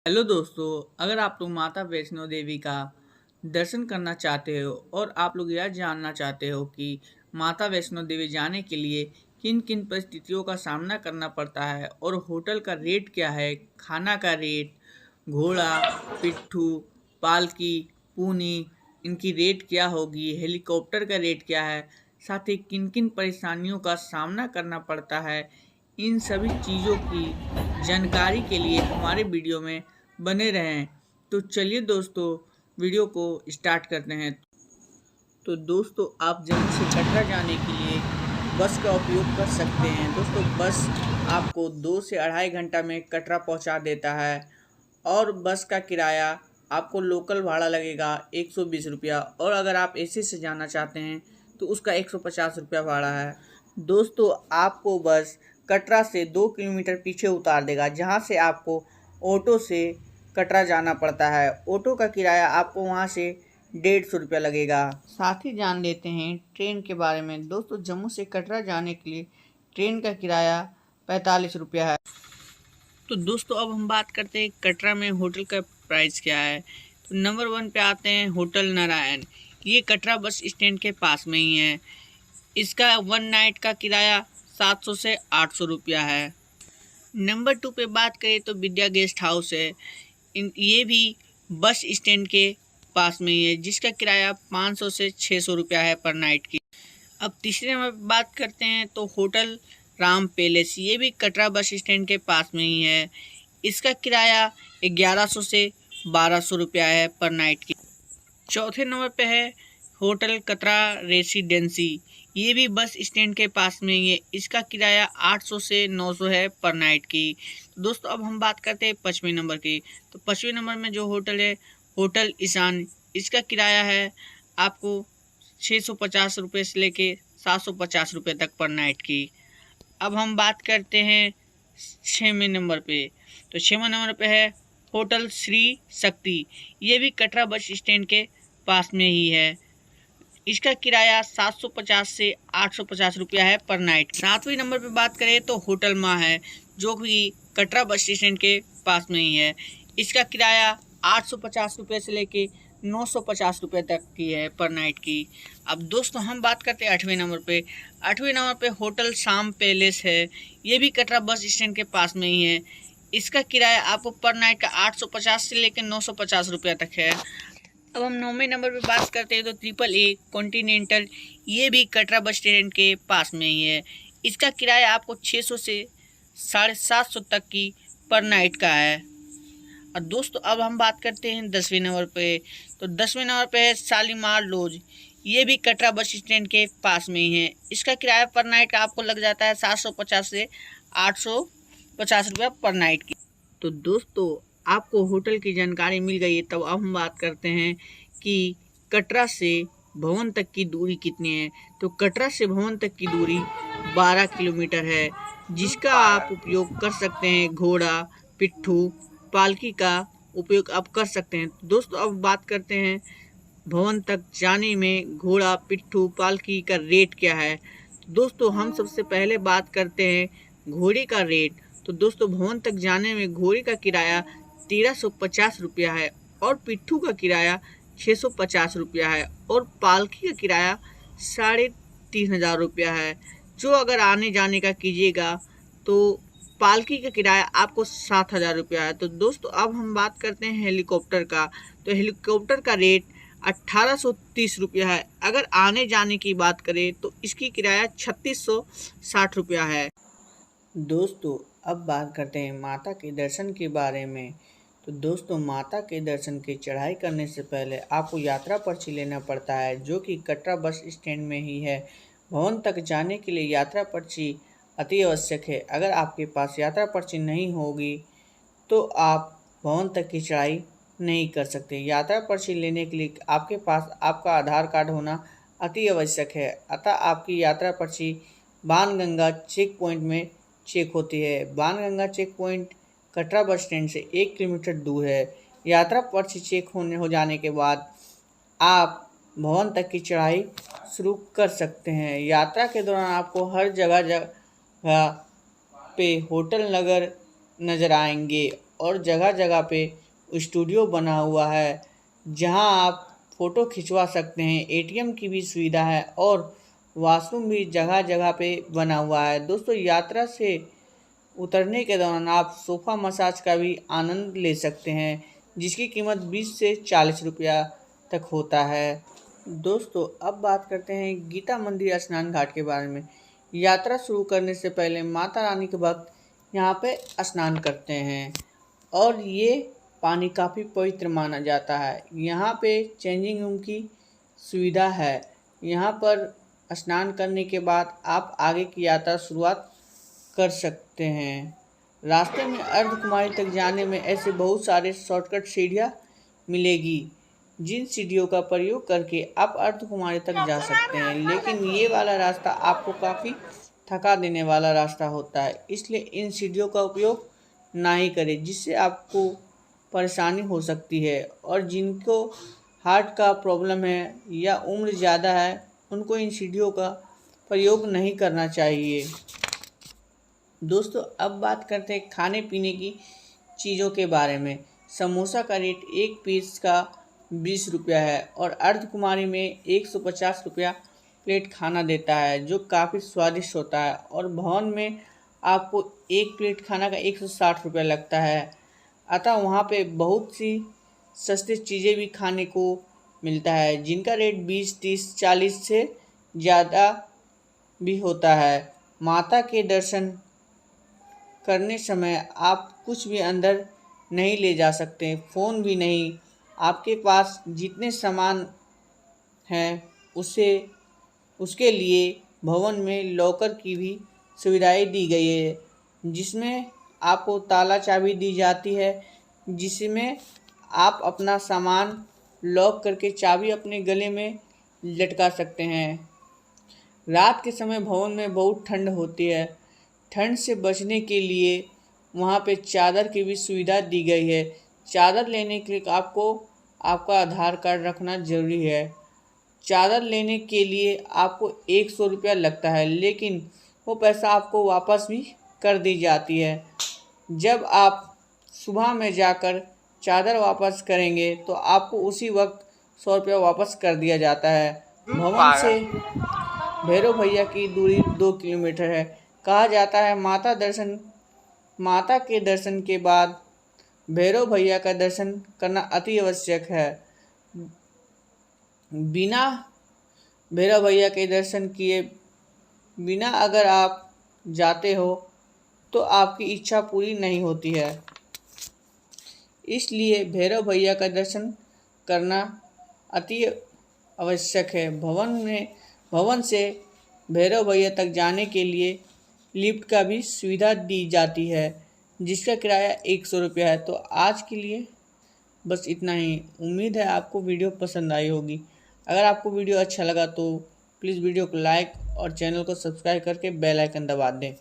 Hello दोस्तों, अगर आप लोग माता वैष्णो देवी का दर्शन करना चाहते हो और आप लोग यह जानना चाहते हो कि माता वैष्णो देवी जाने के लिए किन किन परिस्थितियों का सामना करना पड़ता है और होटल का रेट क्या है, खाना का रेट, घोड़ा, पिट्ठू, पालकी, पूनी, इनकी रेट क्या होगी, हेलीकॉप्टर का रेट क्या है, साथ ही किन किन परेशानियों का सामना करना पड़ता है, इन सभी चीज़ों की जानकारी के लिए हमारे वीडियो में बने रहें। तो चलिए दोस्तों, वीडियो को स्टार्ट करते हैं। तो दोस्तों, आप जम्मू से कटरा जाने के लिए बस का उपयोग कर सकते हैं। दोस्तों, बस आपको 2 से 2.5 घंटा में कटरा पहुंचा देता है और बस का किराया आपको लोकल भाड़ा लगेगा 120 रुपया, और अगर आप एसी से जाना चाहते हैं तो उसका 150 रुपया भाड़ा है। दोस्तों, आपको बस कटरा से 2 किलोमीटर पीछे उतार देगा, जहां से आपको ऑटो से कटरा जाना पड़ता है। ऑटो का किराया आपको वहां से 150 रुपया लगेगा। साथ ही जान लेते हैं ट्रेन के बारे में। दोस्तों, जम्मू से कटरा जाने के लिए ट्रेन का किराया 45 रुपया है। तो दोस्तों, अब हम बात करते हैं कटरा में होटल का प्राइस क्या है। तो नंबर 1 पे आते हैं होटल नारायण। ये कटरा बस स्टैंड के पास में ही है। इसका 1 नाइट का किराया 700 से 800 रुपया है। नंबर 2 पे बात करें तो विद्या गेस्ट हाउस है। ये भी बस स्टैंड के पास में ही है, जिसका किराया 500 से 600 रुपया है पर नाइट की। अब तीसरे नंबर पर बात करते हैं तो होटल राम पैलेस। ये भी कटरा बस स्टैंड के पास में ही है। इसका किराया 1100 से 1200 रुपया है पर नाइट की। चौथे नंबर पे है होटल कतरा रेसिडेंसी। ये भी बस स्टैंड के पास में ही है। इसका किराया 800 से 900 है पर नाइट की। दोस्तों, अब हम बात करते हैं 5वें नंबर की। तो 5वें नंबर में जो होटल है, होटल ईशान। इसका किराया है आपको 650 रुपये से लेके 750 रुपये तक पर नाइट की। अब हम बात करते हैं 6वें नंबर पे। तो 6वें नंबर पे है होटल श्री शक्ति। ये भी कटरा बस स्टैंड के पास में ही है। इसका किराया 750 से 850 रुपया है पर नाइट। 7वें नंबर पे बात करें तो होटल माँ है, जो कि कटरा बस स्टैंड के पास में ही है। इसका किराया 850 रुपये से लेके 950 रुपये तक की है पर नाइट की। अब दोस्तों, हम बात करते हैं 8वें नंबर पे। 8वें नंबर पे होटल शाम पैलेस है। ये भी कटरा बस स्टैंड के पास में ही है। इसका किराया आपको पर नाइट का 850 से लेकर 950 रुपया तक है। अब हम 9वें नंबर पे बात करते हैं तो ट्रिपल ए कॉन्टिनेंटल। ये भी कटरा बस स्टैंड के पास में ही है। इसका किराया आपको 600 से 750 तक की पर नाइट का है। और दोस्तों, अब हम बात करते हैं 10वें नंबर पे। तो 10वें नंबर पे है शालीमार लॉज। ये भी कटरा बस स्टैंड के पास में ही है। इसका किराया पर नाइट का आपको लग जाता है 750 से 850 रुपया पर नाइट की। तो दोस्तों, आपको होटल की जानकारी मिल गई है। तब अब हम बात करते हैं कि कटरा से भवन तक की दूरी कितनी है। तो कटरा से भवन तक की दूरी 12 किलोमीटर है, जिसका आप उपयोग कर सकते हैं। घोड़ा, पिट्ठू, पालकी का उपयोग आप कर सकते हैं। दोस्तों, अब बात करते हैं भवन तक जाने में घोड़ा, पिट्ठू, पालकी का रेट क्या है। दोस्तों, हम सबसे पहले बात करते हैं घोड़े का रेट। तो दोस्तों, भवन तक जाने में घोड़े का किराया 1350 रुपया है और पिट्ठू का किराया 650 रुपया है और पालकी का किराया 3500 रुपया है। जो अगर आने जाने का कीजिएगा तो पालकी का किराया आपको 7000 रुपया है। तो दोस्तों, अब हम बात करते हैं हेलीकॉप्टर का। तो हेलीकॉप्टर का रेट 1830 रुपया है। अगर आने जाने की बात करें तो इसकी किराया 3660 रुपया है। दोस्तों, अब बात करते हैं माता के दर्शन के बारे में। तो दोस्तों, माता के दर्शन की चढ़ाई करने से पहले आपको यात्रा पर्ची लेना पड़ता है, जो कि कटरा बस स्टैंड में ही है। भवन तक जाने के लिए यात्रा पर्ची अति आवश्यक है। अगर आपके पास यात्रा पर्ची नहीं होगी तो आप भवन तक की चढ़ाई नहीं कर सकते। यात्रा पर्ची लेने के लिए आपके पास आपका आधार कार्ड होना अति आवश्यक है। अतः आपकी यात्रा पर्ची बाणगंगा चेक पॉइंट में चेक होती है। Banganga check point Katra bus stand से 1 किलोमीटर दूर है। यात्रा पर्ची चेक हो जाने के बाद आप भवन तक की चढ़ाई शुरू कर सकते हैं। यात्रा के दौरान आपको हर जगह पे होटल नज़र आएंगे और जगह जगह पे स्टूडियो बना हुआ है जहां आप फ़ोटो खिंचवा सकते हैं। एटीएम की भी सुविधा है और वॉशरूम भी जगह जगह पे बना हुआ है। दोस्तों, यात्रा से उतरने के दौरान आप सोफ़ा मसाज का भी आनंद ले सकते हैं जिसकी कीमत 20 से 40 रुपया तक होता है। दोस्तों, अब बात करते हैं गीता मंदिर स्नान घाट के बारे में। यात्रा शुरू करने से पहले माता रानी के भक्त यहाँ पे स्नान करते हैं और ये पानी काफ़ी पवित्र माना जाता है। यहाँ पे चेंजिंग रूम की सुविधा है। यहाँ पर स्नान करने के बाद आप आगे की यात्रा शुरुआत कर सकते हैं। रास्ते में अर्धकुमारी तक जाने में ऐसे बहुत सारे शॉर्टकट सीढ़ियाँ मिलेगी जिन सीढ़ियों का प्रयोग करके आप अर्धकुमारी तक जा सकते हैं, लेकिन ये वाला रास्ता आपको काफ़ी थका देने वाला रास्ता होता है, इसलिए इन सीढ़ियों का उपयोग ना ही करें जिससे आपको परेशानी हो सकती है। और जिनको हार्ट का प्रॉब्लम है या उम्र ज़्यादा है उनको इन सीढ़ियों का प्रयोग नहीं करना चाहिए। दोस्तों, अब बात करते हैं खाने पीने की चीज़ों के बारे में। समोसा का रेट एक पीस का 20 रुपया है और अर्धकुमारी में 150 रुपया प्लेट खाना देता है जो काफ़ी स्वादिष्ट होता है। और भवन में आपको एक प्लेट खाना का 160 रुपया लगता है। अतः वहाँ पे बहुत सी सस्ती चीज़ें भी खाने को मिलता है जिनका रेट 20, 30, 40 से ज़्यादा भी होता है। माता के दर्शन करने समय आप कुछ भी अंदर नहीं ले जा सकते, फ़ोन भी नहीं। आपके पास जितने सामान हैं उसके लिए भवन में लॉकर की भी सुविधाएं दी गई है जिसमें आपको ताला चाबी दी जाती है जिसमें आप अपना सामान लॉक करके चाबी अपने गले में लटका सकते हैं। रात के समय भवन में बहुत ठंड होती है। ठंड से बचने के लिए वहाँ पे चादर की भी सुविधा दी गई है। चादर लेने के लिए आपको आपका आधार कार्ड रखना ज़रूरी है। चादर लेने के लिए आपको 100 रुपया लगता है, लेकिन वो पैसा आपको वापस भी कर दी जाती है। जब आप सुबह में जाकर चादर वापस करेंगे तो आपको उसी वक्त 100 रुपया वापस कर दिया जाता है। भवन से भैरव भैया की दूरी 2 किलोमीटर है। कहा जाता है माता के दर्शन के बाद भैरव भैया का दर्शन करना अति आवश्यक है। बिना भैरव भैया के दर्शन किए बिना अगर आप जाते हो तो आपकी इच्छा पूरी नहीं होती है, इसलिए भैरव भैया का दर्शन करना अति आवश्यक है। भवन से भैरव भैया तक जाने के लिए लिफ्ट का भी सुविधा दी जाती है जिसका किराया 100 रुपया है। तो आज के लिए बस इतना ही। उम्मीद है आपको वीडियो पसंद आई होगी। अगर आपको वीडियो अच्छा लगा तो प्लीज़ वीडियो को लाइक और चैनल को सब्सक्राइब करके बेल आइकन दबा दें।